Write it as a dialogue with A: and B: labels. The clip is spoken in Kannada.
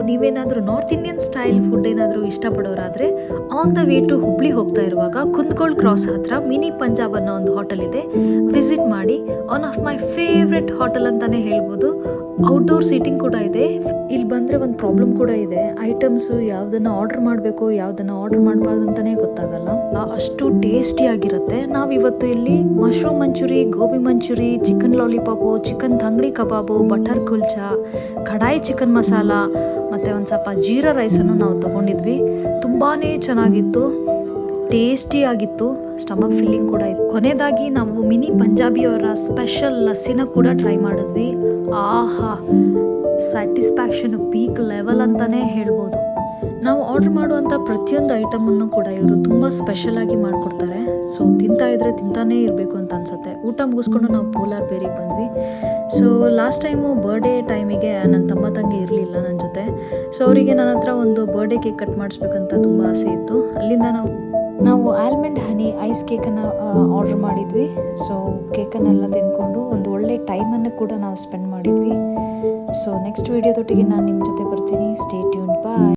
A: ನೀವೇನಾದರೂ ನಾರ್ತ್ ಇಂಡಿಯನ್ ಸ್ಟೈಲ್ ಫುಡ್ ಏನಾದರೂ ಇಷ್ಟಪಡೋರಾದರೆ on the way to Hubli ಹೋಗ್ತಾ ಇರುವಾಗ ಕುಂದಗೋಳ ಕ್ರಾಸ್ ಹತ್ರ ಮಿನಿ ಪಂಜಾಬ್ ಅನ್ನೋ ಒಂದು ಹೋಟೆಲ್ ಇದೆ, ವಿಸಿಟ್ ಮಾಡಿ. One of my favourite hotel ಅಂತಲೇ ಹೇಳ್ಬೋದು. ಔಟ್ಡೋರ್ ಸೀಟಿಂಗ್ ಕೂಡ ಇದೆ. ಇಲ್ಲಿ ಬಂದರೆ ಒಂದು ಪ್ರಾಬ್ಲಮ್ ಕೂಡ ಇದೆ, ಐಟಮ್ಸು ಯಾವುದನ್ನು ಆರ್ಡರ್ ಮಾಡಬೇಕು ಯಾವುದನ್ನು ಆರ್ಡರ್ ಮಾಡಬಾರ್ದು ಅಂತಲೇ ಗೊತ್ತಾಗಲ್ಲ, ಅಷ್ಟು ಟೇಸ್ಟಿಯಾಗಿರುತ್ತೆ. ನಾವಿವತ್ತು ಇಲ್ಲಿ mushroom manchuri, gobi manchuri, chicken lollipop, chicken tangdi kebab, butter kulcha, ಕಡಾಯಿ ಚಿಕನ್ ಮಸಾಲ ಮತ್ತು ಒಂದು ಸ್ವಲ್ಪ ಜೀರಾ ರೈಸನ್ನು ನಾವು ತೊಗೊಂಡಿದ್ವಿ. ತುಂಬಾ ಚೆನ್ನಾಗಿತ್ತು, ಟೇಸ್ಟಿಯಾಗಿತ್ತು, ಸ್ಟಮಕ್ ಫಿಲ್ಲಿಂಗ್ ಕೂಡ ಇತ್ತು. ಕೊನೆಯದಾಗಿ ನಾವು ಮಿನಿ ಪಂಜಾಬಿಯವರ ಸ್ಪೆಷಲ್ ಲಸ್ಸಿನ ಕೂಡ ಟ್ರೈ ಮಾಡಿದ್ವಿ. ಆಹಾ, ಸ್ಯಾಟಿಸ್ಫ್ಯಾಕ್ಷನ್ ಪೀಕ್ ಲೆವೆಲ್ ಅಂತಲೇ ಹೇಳ್ಬೋದು. ನಾವು ಆರ್ಡ್ರ್ ಮಾಡುವಂಥ ಪ್ರತಿಯೊಂದು ಐಟಮನ್ನು ಕೂಡ ಇವರು ತುಂಬ ಸ್ಪೆಷಲಾಗಿ ಮಾಡಿಕೊಡ್ತಾರೆ. ಸೊ ತಿಂತಾ ಇದ್ದರೆ ತಿಂತಾನೇ ಇರಬೇಕು ಅಂತ ಅನಿಸುತ್ತೆ. ಊಟ ಮುಗಿಸ್ಕೊಂಡು ನಾವು ಪೋಲಾರ್ ಬೇರಿಗೆ ಬಂದ್ವಿ. ಸೊ ಲಾಸ್ಟ್ ಟೈಮು ಬರ್ಡೇ ಟೈಮಿಗೆ ನನ್ನ ತಮ್ಮ ತಂಗಿ ಇರಲಿಲ್ಲ ನನ್ನ ಜೊತೆ. ಸೊ ಅವರಿಗೆ ನನ್ನ ಹತ್ರ ಒಂದು ಬರ್ಡೇ ಕೇಕ್ ಕಟ್ ಮಾಡಿಸ್ಬೇಕಂತ ತುಂಬ ಆಸೆ ಇತ್ತು. ಅಲ್ಲಿಂದ ನಾವು ಆಲ್ಮಂಡ್ ಹನಿ ಐಸ್ ಕೇಕನ್ನು ಆರ್ಡ್ರ್ ಮಾಡಿದ್ವಿ. ಸೊ ಕೇಕನ್ನೆಲ್ಲ ತಿನ್ಕೊಂಡು ಒಂದು ಒಳ್ಳೆ ಟೈಮನ್ನು ಕೂಡ ನಾವು ಸ್ಪೆಂಡ್ ಮಾಡಿದ್ವಿ. ಸೊ ನೆಕ್ಸ್ಟ್ ವೀಡಿಯೋದೊಟ್ಟಿಗೆ ನಾನು ನಿಮ್ಮ ಜೊತೆ ಬರ್ತೀನಿ. ಸ್ಟೇ ಟ್ಯೂನ್ಡ್, ಬಾಯ್.